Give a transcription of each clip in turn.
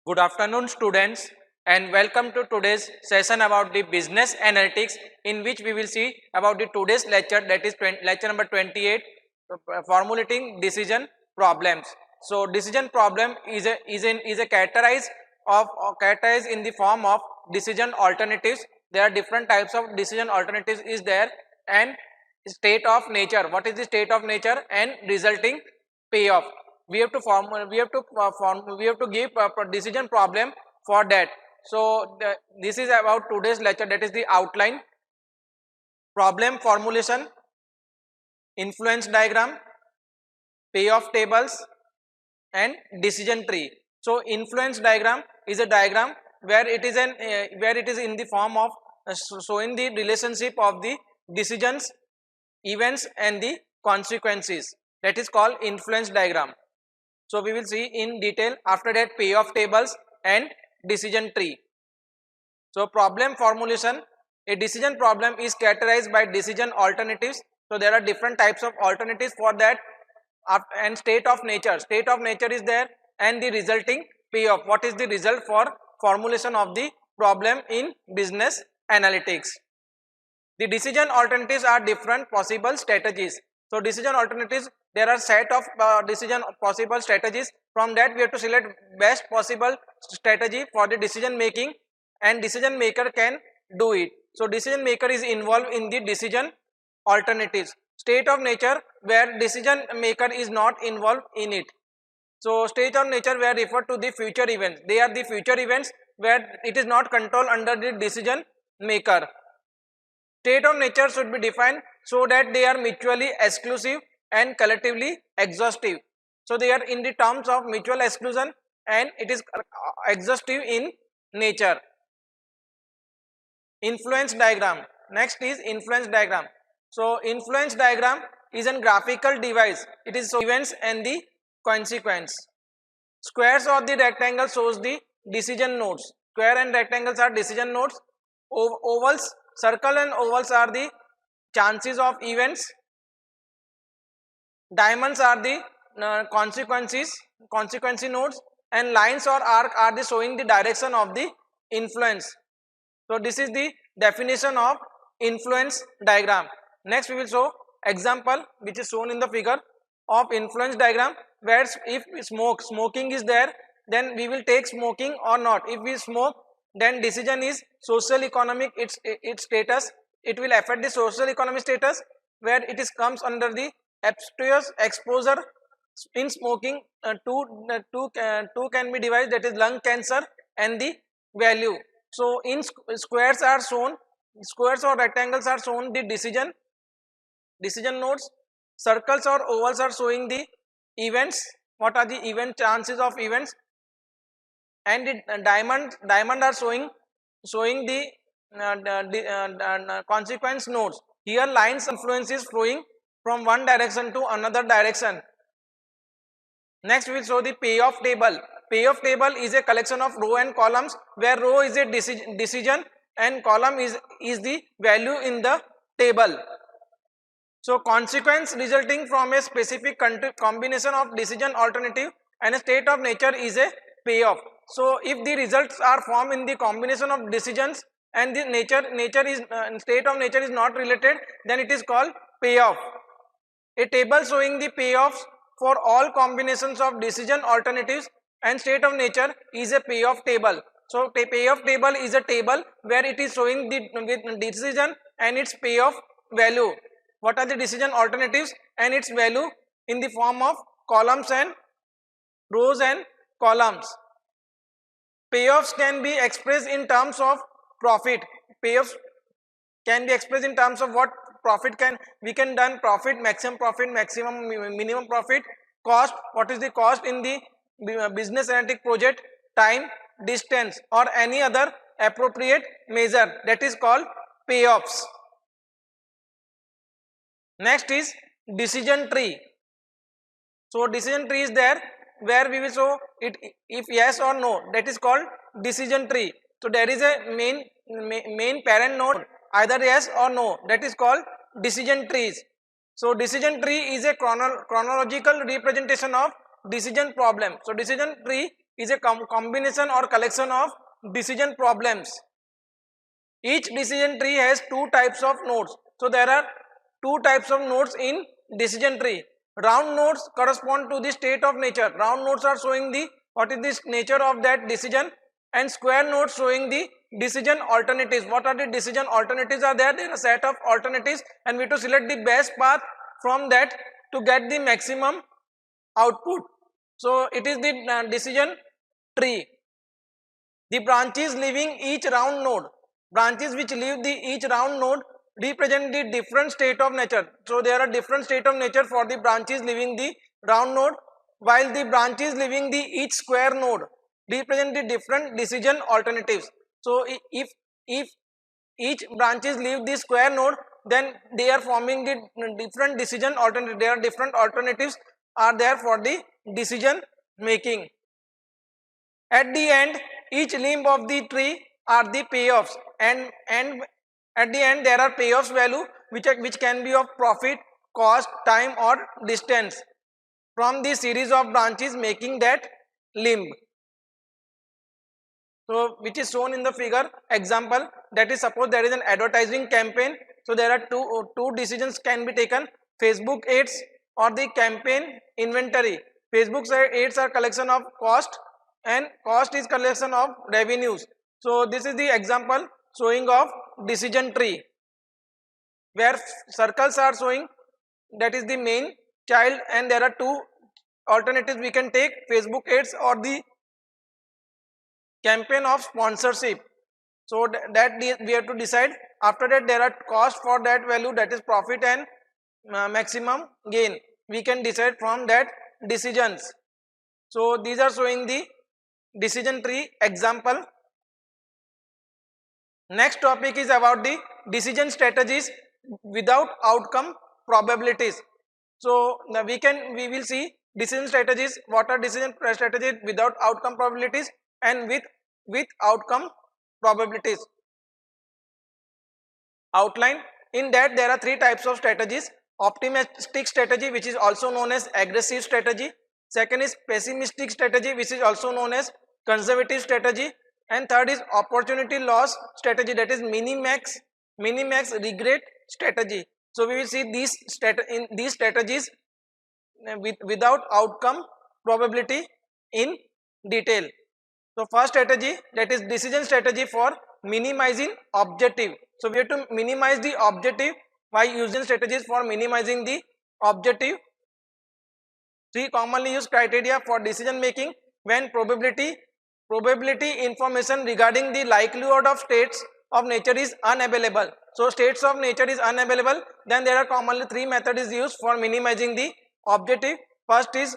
Good afternoon, students, and welcome to today's session about the business analytics, in which we will see about the today's lecture, that is lecture number 28, formulating decision problems. So, decision problem is a characterized in the form of decision alternatives. There are different types of decision alternatives is there, and state of nature. What is the state of nature and resulting payoff? We have to give a decision problem for that. So this is about today's lecture, that is the outline, problem formulation, influence diagram, payoff tables, and decision tree. So influence diagram is a diagram where it is in the form of showing the relationship of the decisions, events, and the consequences. That is called influence diagram. So we will see in detail after that payoff tables and decision tree. So problem formulation, a decision problem is characterized by decision alternatives. So there are different types of alternatives for that, and state of nature. State of nature is there, and the resulting payoff. What is the result for formulation of the problem in business analytics? The decision alternatives are different possible strategies. So decision alternatives, there are set of decision possible strategies. From that we have to select best possible strategy for the decision making, and decision maker can do it. So decision maker is involved in the decision alternatives. State of nature, where decision maker is not involved in it. So state of nature were referred to the future events. They are the future events where it is not controlled under the decision maker. State of nature should be defined so that they are mutually exclusive and collectively exhaustive. So they are in the terms of mutual exclusion, and it is exhaustive in nature. Influence diagram. Next is influence diagram. So influence diagram is a graphical device. It is so events and the consequence. Squares or the rectangle shows the decision nodes. Square and rectangles are decision nodes. Ovals, circle and ovals are the chances of events. Diamonds are the consequence nodes, and lines or arc are the showing the direction of the influence. So this is the definition of influence diagram. Next we will show example which is shown in the figure of influence diagram, where if smoking is there, then we will take smoking or not. If we smoke, then decision is social economic, its status. It will affect the social economic status, where it is comes under the abstemious exposure. In smoking, two can be divided, that is lung cancer and the value. So in squares are shown, squares or rectangles are shown the decision nodes. Circles or ovals are showing the events. What are the event chances of events? And the diamond are showing the consequence nodes. Here lines influence is flowing from one direction to another direction. Next we will show the payoff table. Payoff table is a collection of row and columns, where row is a decision and column is the value in the table. So consequence resulting from a specific combination of decision alternative and a state of nature is a payoff. So if the results are formed in the combination of decisions and the state of nature is not related, then it is called payoff. A table showing the payoffs for all combinations of decision alternatives and state of nature is a payoff table. So a payoff table is a table where it is showing the with decision and its payoff value. What are the decision alternatives and its value in the form of columns and rows and columns. Payoffs can be expressed in terms of profit. Payoffs can be expressed in terms of what profit we can done profit, maximum, minimum profit. Cost, what is the cost in the business analytic project, time, distance, or any other appropriate measure, that is called payoffs. Next is decision tree. So decision tree is there, where we will show it if yes or no, that is called decision tree. So there is a main parent node, either yes or no, that is called decision trees. So decision tree is a chronological representation of decision problem. So decision tree is a combination or collection of decision problems. Each decision tree has two types of nodes. So there are two types of nodes in decision tree. Round nodes correspond to the state of nature. Round nodes are showing the what is the nature of that decision, and square nodes showing the decision alternatives. What are the decision alternatives are there? There are a set of alternatives, and we have to select the best path from that to get the maximum output. So it is the decision tree. The branches leaving each round node, branches which leave the each round node represent the different state of nature. So there are different state of nature for the branches leaving the round node, while the branches leaving the each square node represent the different decision alternatives. So if each branches leave the square node, then they are forming the different decision alternative. There are different alternatives are there for the decision making. At the end, each limb of the tree are the payoffs, and at the end there are payoffs value which can be of profit, cost, time or distance from the series of branches making that limb. So which is shown in the figure example, that is, suppose there is an advertising campaign. So there are two decisions can be taken: Facebook ads or the campaign inventory. Facebook ads are collection of cost and cost is collection of revenues. So this is the example showing of decision tree, where circles are showing that is the main child, and there are two alternatives we can take: Facebook ads or the campaign of sponsorship. So that we have to decide. After that there are cost for that value, that is profit and maximum gain. We can decide from that decisions. So these are showing the decision tree example. Next topic is about the decision strategies without outcome probabilities. So now we will see decision strategies, what are decision strategies without outcome probabilities and with outcome probabilities. Outline in that there are three types of strategies: optimistic strategy, which is also known as aggressive strategy; second is pessimistic strategy, which is also known as conservative strategy; and third is opportunity loss strategy, that is minimax regret strategy. So we will see these strategies without outcome probability in detail. So first strategy, that is decision strategy for minimizing objective. So we have to minimize the objective by using strategies for minimizing the objective. Three commonly used criteria for decision making: when probability information regarding the likelihood of states of nature is unavailable. So states of nature is unavailable, then there are commonly three methods used for minimizing the objective. First is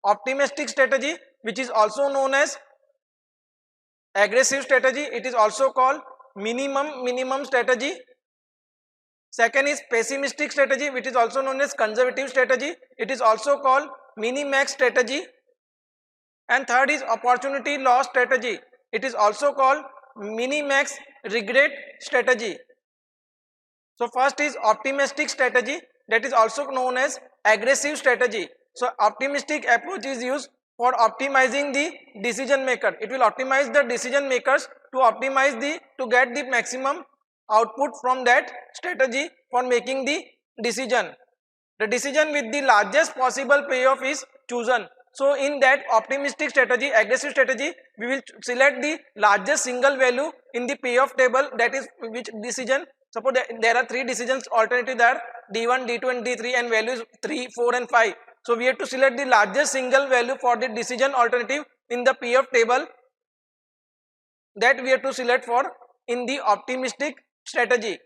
optimistic strategy, which is also known as aggressive strategy. It is also called minimum strategy. Second is pessimistic strategy, which is also known as conservative strategy. It is also called minimax strategy. And third is opportunity loss strategy. It is also called minimax regret strategy. So first is optimistic strategy, that is also known as aggressive strategy. So optimistic approach is used for optimizing the decision maker. It will optimize the decision makers to get the maximum output from that strategy for making the decision. The decision with the largest possible payoff is chosen. So in that optimistic strategy, aggressive strategy, we will select the largest single value in the payoff table, that is which decision. Suppose there are three decisions alternative there, D1, D2 and D3, and values 3, 4 and 5. So we have to select the largest single value for the decision alternative in the payoff table, that we have to select for in the optimistic strategy.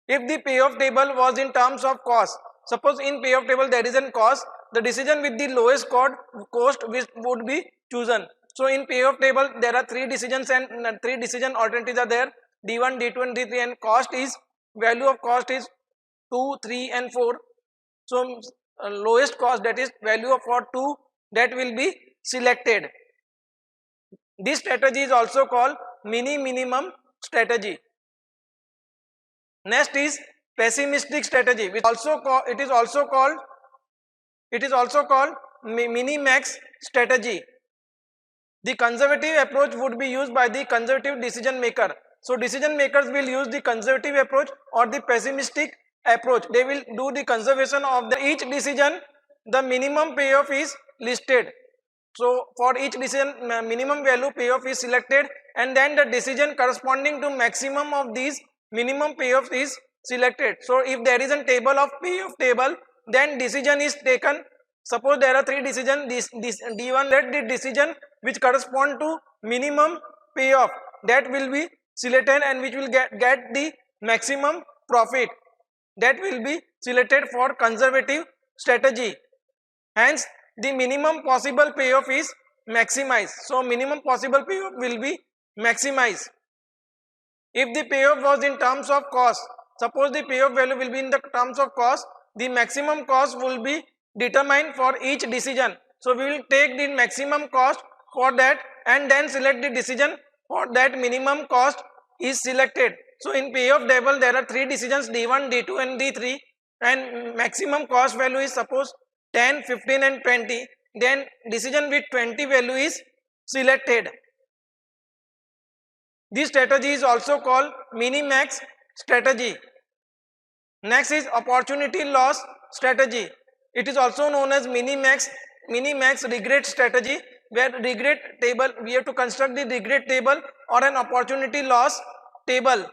If the payoff table was in terms of cost, suppose in payoff table there is a cost, the decision with the lowest cost would be chosen. So in payoff table there are three decisions and three decision alternatives are there, D1, D2 and D3, and value of cost is 2, 3 and 4. So lowest cost, that is value for 2, that will be selected. This strategy is also called minimum strategy. Next is pessimistic strategy, which it is also called minimax strategy. The conservative approach would be used by the conservative decision maker. So decision makers will use the conservative approach or the pessimistic approach. They will do the conservation of each decision. The minimum payoff is listed. So for each decision minimum value payoff is selected, and then the decision corresponding to maximum of these minimum payoff is selected. So if there is a table of payoff table, then decision is taken. Suppose there are three decisions, this D1, let the decision which correspond to minimum payoff, that will be selected and which will get the maximum profit, that will be selected for conservative strategy. Hence the minimum possible payoff is maximized. So minimum possible payoff will be maximized. If the payoff was in terms of cost, suppose the payoff value will be in the terms of cost, the maximum cost will be determined for each decision. So we will take the maximum cost for that and then select the decision for that minimum cost is selected. So in payoff table there are three decisions, D1, D2 and D3, and maximum cost value is suppose 10, 15 and 20, then decision with 20 value is selected. This strategy is also called minimax strategy. Next is opportunity loss strategy. It is also known as minimax regret strategy, where regret table, we have to construct the regret table or an opportunity loss table.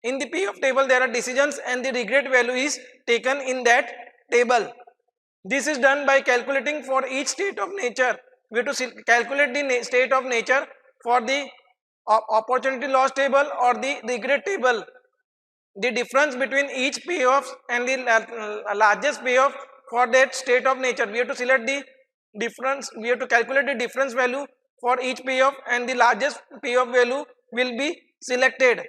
In the payoff table there are decisions and the regret value is taken in that table. This is done by calculating for each state of nature. We have to calculate the state of nature for the opportunity loss table or the regret table. The difference between each payoff and the largest payoff for that state of nature, we have to select the difference, we have to calculate the difference value for each payoff and the largest payoff value will be selected.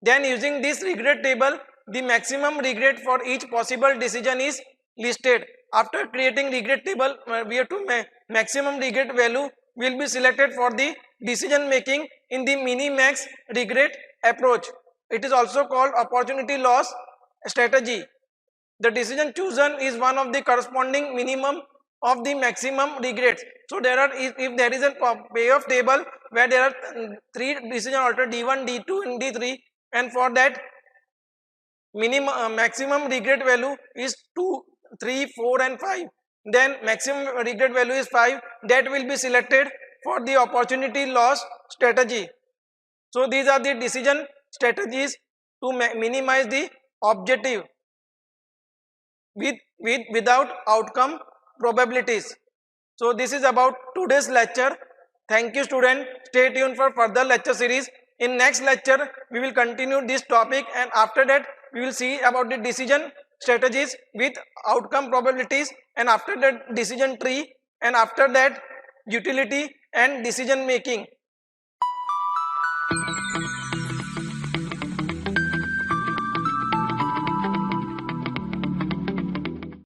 Then using this regret table, the maximum regret for each possible decision is listed. After creating regret table, we have to maximum regret value will be selected for the decision making in the minimax regret approach. It is also called opportunity loss strategy. The decision chosen is one of the corresponding minimum of the maximum regrets. So there are, if there is a payoff table where there are three decision order D1, D2 and D3, and for that minimum maximum regret value is 2, 3, 4 and 5, then maximum regret value is 5, that will be selected for the opportunity loss strategy. So these are the decision strategies to minimize the objective without outcome probabilities. So this is about today's lecture. Thank you student. Stay tuned for further lecture series. In next lecture we will continue this topic, and after that we will see about the decision strategies with outcome probabilities, and after that decision tree, and after that utility and decision making.